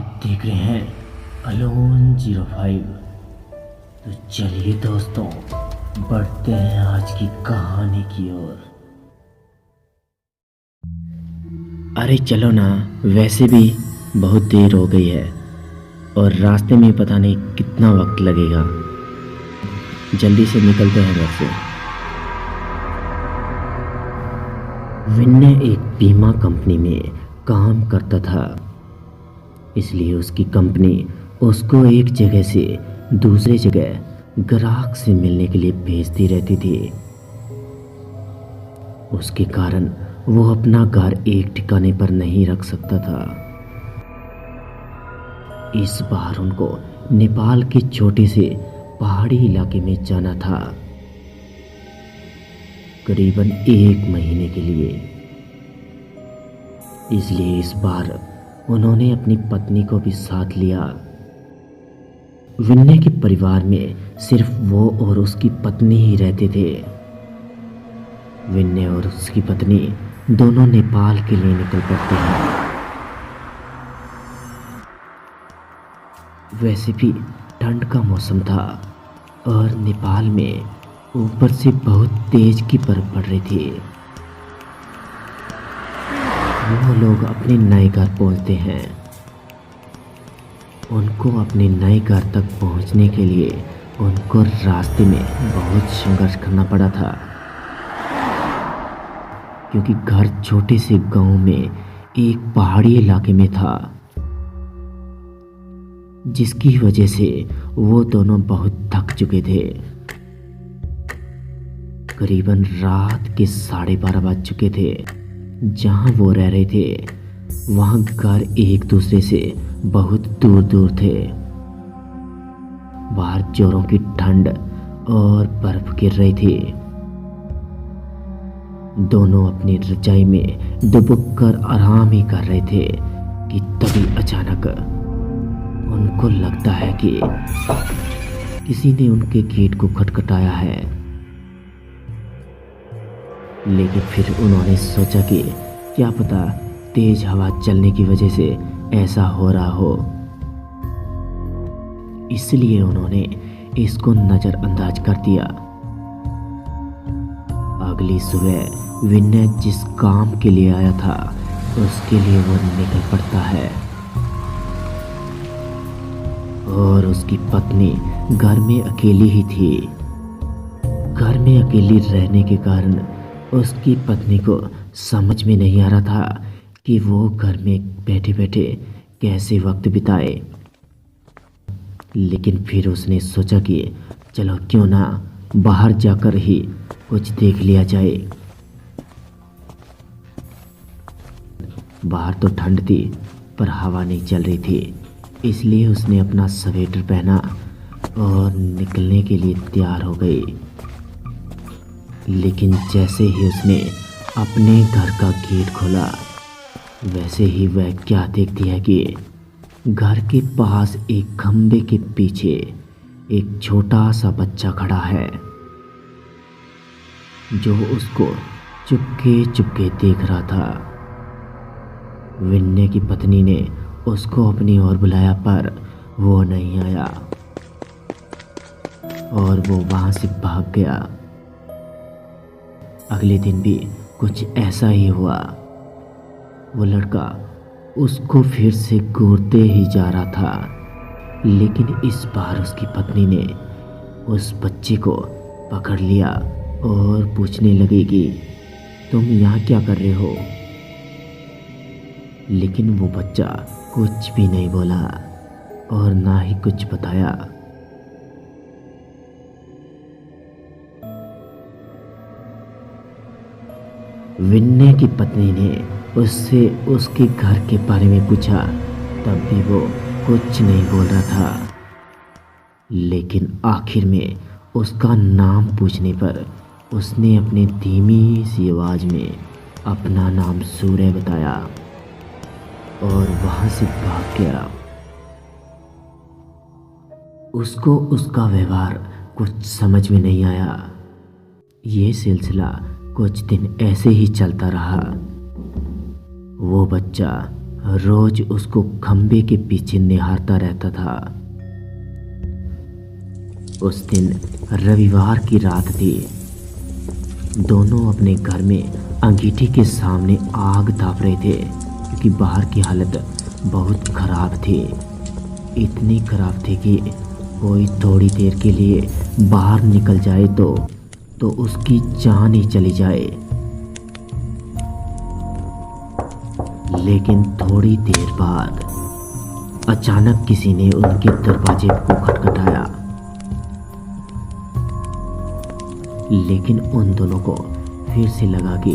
आप देख रहे हैं अलोन 05। तो चलिए दोस्तों, बढ़ते हैं आज की कहानी की ओर। अरे चलो ना, वैसे भी बहुत देर हो गई है और रास्ते में पता नहीं कितना वक्त लगेगा। जल्दी से निकलते हैं घर से। विन्ने एक बीमा कंपनी में काम करता था, इसलिए उसकी कंपनी उसको एक जगह से दूसरी जगह ग्राहक से मिलने के लिए भेजती रहती थी। उसके कारण वो अपना घर एक ठिकाने पर नहीं रख सकता था। इस बार उनको नेपाल के छोटे से पहाड़ी इलाके में जाना था, करीबन 1 महीने के लिए। इसलिए इस बार उन्होंने अपनी पत्नी को भी साथ लिया। विन्ने के परिवार में सिर्फ वो और उसकी पत्नी ही रहते थे। विन्ने और उसकी पत्नी दोनों नेपाल के लिए निकल पड़ते हैं। वैसे भी ठंड का मौसम था और नेपाल में ऊपर से बहुत तेज की बर्फ पड़ रही थी। वो लोग अपने नए घर पहुंचते हैं। उनको अपने नए घर तक पहुंचने के लिए उनको रास्ते में बहुत संघर्ष करना पड़ा था, क्योंकि घर छोटे से गांव में एक पहाड़ी इलाके में था, जिसकी वजह से वो दोनों बहुत थक चुके थे। करीबन रात के 12:30 बज चुके थे। जहां वो रह रहे थे वहां घर एक दूसरे से बहुत दूर दूर थे। बाहर जोरों की ठंड और बर्फ गिर रही थी। दोनों अपनी रजाई में दुबक कर आराम ही कर रहे थे कि तभी अचानक उनको लगता है कि किसी ने उनके गेट को खटखटाया है। लेकिन फिर उन्होंने सोचा कि क्या पता तेज हवा चलने की वजह से ऐसा हो रहा हो, इसलिए उन्होंने इसको नजरअंदाज कर दिया। अगली सुबह विन्ने जिस काम के लिए आया था उसके लिए वो निकल पड़ता है और उसकी पत्नी घर में अकेली ही थी। घर में अकेली रहने के कारण उसकी पत्नी को समझ में नहीं आ रहा था कि वो घर में बैठे बैठे कैसे वक्त बिताए। लेकिन फिर उसने सोचा कि चलो क्यों ना बाहर जाकर ही कुछ देख लिया जाए। बाहर तो ठंड थी पर हवा नहीं चल रही थी, इसलिए उसने अपना स्वेटर पहना और निकलने के लिए तैयार हो गई। लेकिन जैसे ही उसने अपने घर का गेट खोला, वैसे ही वह क्या देखती है कि घर के पास एक खंबे के पीछे एक छोटा सा बच्चा खड़ा है, जो उसको चुपके चुपके देख रहा था। विन्ने की पत्नी ने उसको अपनी ओर बुलाया पर वो नहीं आया और वो वहां से भाग गया। अगले दिन भी कुछ ऐसा ही हुआ। वो लड़का उसको फिर से घूरते ही जा रहा था, लेकिन इस बार उसकी पत्नी ने उस बच्चे को पकड़ लिया और पूछने लगी कि तुम यहाँ क्या कर रहे हो। लेकिन वो बच्चा कुछ भी नहीं बोला और ना ही कुछ बताया। विन्ने की पत्नी ने उससे उसके घर के बारे में पूछा, तब भी वो कुछ नहीं बोल रहा था। लेकिन आखिर में उसका नाम पूछने पर उसने अपनी धीमी सी आवाज में अपना नाम सूर्य बताया और वहां से भाग गया। उसको उसका व्यवहार कुछ समझ में नहीं आया। ये सिलसिला कुछ दिन ऐसे ही चलता रहा। वो बच्चा रोज उसको खंबे के पीछे निहारता रहता था। उस दिन रविवार की रात थी। दोनों अपने घर में अंगीठी के सामने आग ताप रहे थे क्योंकि बाहर की हालत बहुत खराब थी। इतनी खराब थी कि कोई थोड़ी देर के लिए बाहर निकल जाए तो उसकी जान ही चली जाए। लेकिन थोड़ी देर बाद अचानक किसी ने उनके दरवाजे को खटखटाया। लेकिन उन दोनों को फिर से लगा कि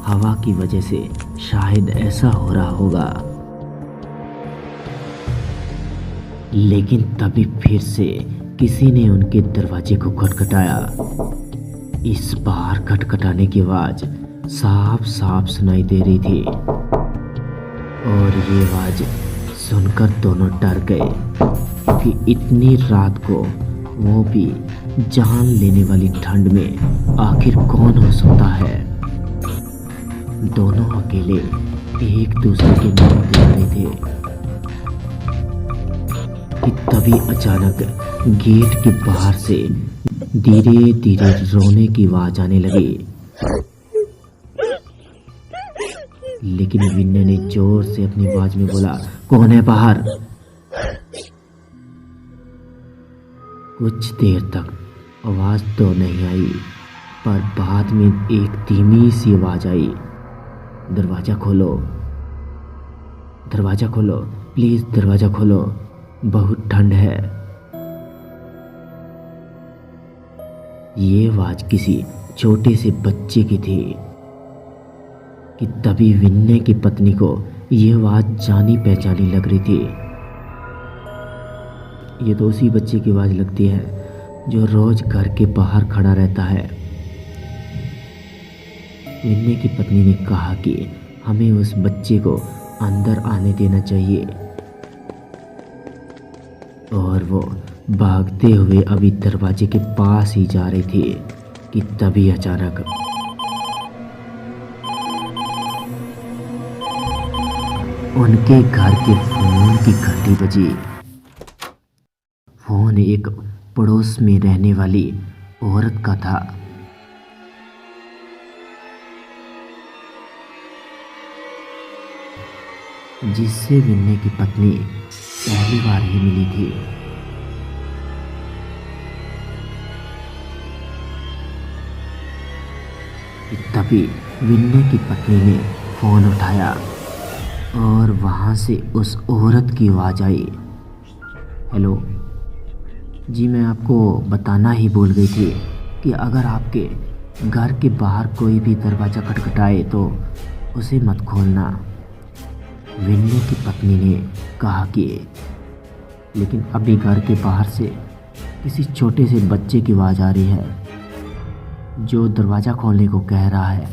हवा की वजह से शायद ऐसा हो रहा होगा। लेकिन तभी फिर से किसी ने उनके दरवाजे को खटखटाया। इस बार खटखटाने की आवाज साफ साफ सुनाई दे रही थी और ये आवाज सुनकर दोनों डर गए क्योंकि इतनी रात को, वो भी जान लेने वाली ठंड में, आखिर कौन हो सकता है। दोनों अकेले एक दूसरे के मुंह देख रहे थे कि तभी अचानक गेट के बाहर से धीरे धीरे रोने की आवाज आने लगी। लेकिन विन्ने ने जोर से अपनी आवाज में बोला, कौन है बाहर? कुछ देर तक आवाज तो नहीं आई, पर बाद में एक धीमी सी आवाज आई, दरवाजा खोलो, दरवाजा खोलो, प्लीज दरवाजा खोलो, बहुत ठंड है। ये आवाज किसी छोटे से बच्चे की थी कि तभी विन्ने की पत्नी को ये आवाज जानी पहचानी लग रही थी। ये तो उसी बच्चे की आवाज लगती है जो रोज घर के बाहर खड़ा रहता है। विन्ने की पत्नी ने कहा कि हमें उस बच्चे को अंदर आने देना चाहिए और वो भागते हुए अभी दरवाजे के पास ही जा रही थी कि तभी अचानक उनके घर के फोन की घंटी बजी। फोन एक पड़ोस में रहने वाली औरत का था। जिससे विन्ने की पत्नी पहली बार ही मिली थी। तभी विन्ने की पत्नी ने फोन उठाया और वहां से उस औरत की आवाज आई, हेलो जी, मैं आपको बताना ही भूल गई थी कि अगर आपके घर के बाहर कोई भी दरवाज़ा खटखटाए तो उसे मत खोलना। विन्ने की पत्नी ने कहा कि लेकिन अभी घर के बाहर से किसी छोटे से बच्चे की आवाज़ आ रही है जो दरवाज़ा खोलने को कह रहा है।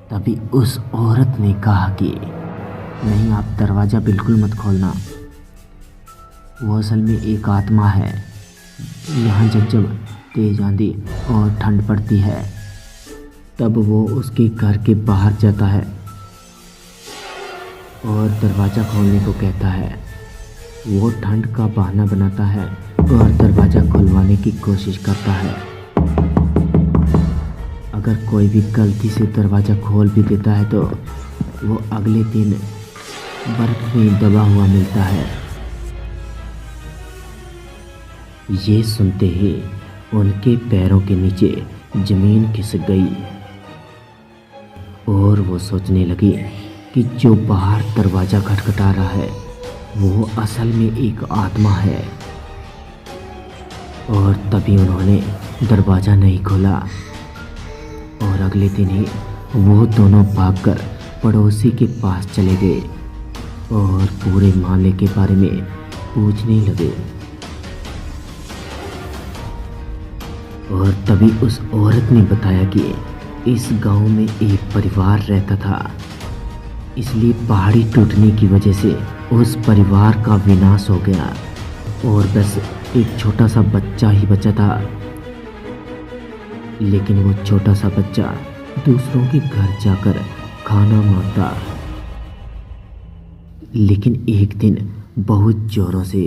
तभी उस औरत ने कहा कि नहीं, आप दरवाज़ा बिल्कुल मत खोलना, वो असल में एक आत्मा है। यहाँ जब जब तेज आंधी और ठंड पड़ती है तब वो उसके घर के बाहर जाता है और दरवाज़ा खोलने को कहता है। वो ठंड का बहाना बनाता है और दरवाज़ा खुलवाने की कोशिश करता है। अगर कोई भी गलती से दरवाज़ा खोल भी देता है तो वो अगले दिन बर्फ में दबा हुआ मिलता है। ये सुनते ही उनके पैरों के नीचे ज़मीन खिसक गई और वो सोचने लगी कि जो बाहर दरवाज़ा खटखटा रहा है वो असल में एक आत्मा है। और तभी उन्होंने दरवाज़ा नहीं खोला और अगले दिन ही वो दोनों भागकर पड़ोसी के पास चले गए और पूरे मामले के बारे में पूछने लगे। और तभी उस औरत ने बताया कि इस गांव में एक परिवार रहता था, इसलिए पहाड़ी टूटने की वजह से उस परिवार का विनाश हो गया और बस एक छोटा सा बच्चा ही बचा था। लेकिन वो छोटा सा बच्चा दूसरों के घर जाकर खाना मांगता लेकिन एक दिन बहुत जोरों से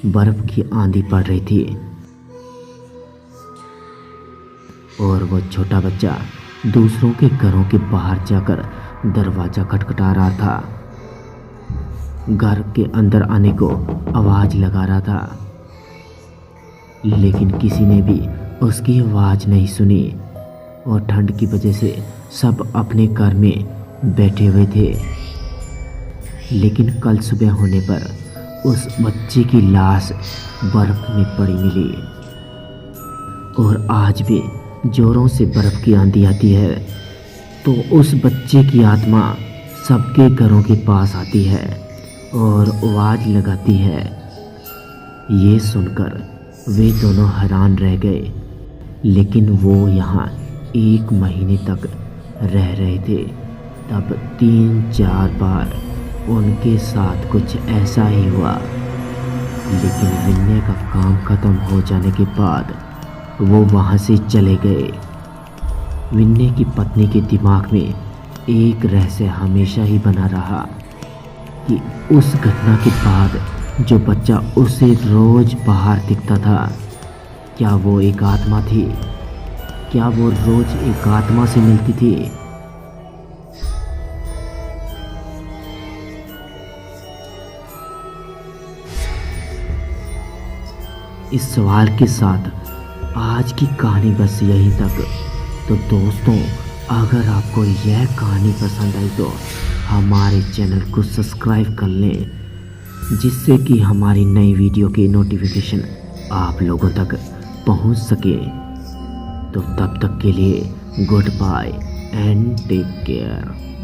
बर्फ की आंधी पड़ रही थी और वो छोटा बच्चा दूसरों के घरों के बाहर जाकर दरवाज़ा खटखटा रहा था। घर के अंदर आने को आवाज़ लगा रहा था, लेकिन किसी ने भी उसकी आवाज़ नहीं सुनी और ठंड की वजह से सब अपने घर में बैठे हुए थे। लेकिन कल सुबह होने पर उस बच्चे की लाश बर्फ में पड़ी मिली और आज भी जोरों से बर्फ की आंधी आती है तो उस बच्चे की आत्मा सबके घरों के पास आती है और आवाज़ लगाती है। ये सुनकर वे दोनों हैरान रह गए, लेकिन वो यहाँ 1 महीने तक रह रहे थे। तब 3-4 बार उनके साथ कुछ ऐसा ही हुआ, लेकिन विन्ने का काम खत्म हो जाने के बाद वो वहाँ से चले गए। विन्ने की पत्नी के दिमाग में एक रहस्य हमेशा ही बना रहा कि उस घटना के बाद जो बच्चा उसे रोज बाहर दिखता था, क्या वो एक आत्मा थी? क्या वो रोज एक आत्मा से मिलती थी? इस सवाल के साथ आज की कहानी बस यहीं तक। तो दोस्तों, अगर आपको यह कहानी पसंद आई तो हमारे चैनल को सब्सक्राइब कर लें, जिससे कि हमारी नई वीडियो की नोटिफिकेशन आप लोगों तक पहुंच सके। तो तब तक के लिए goodbye and take care.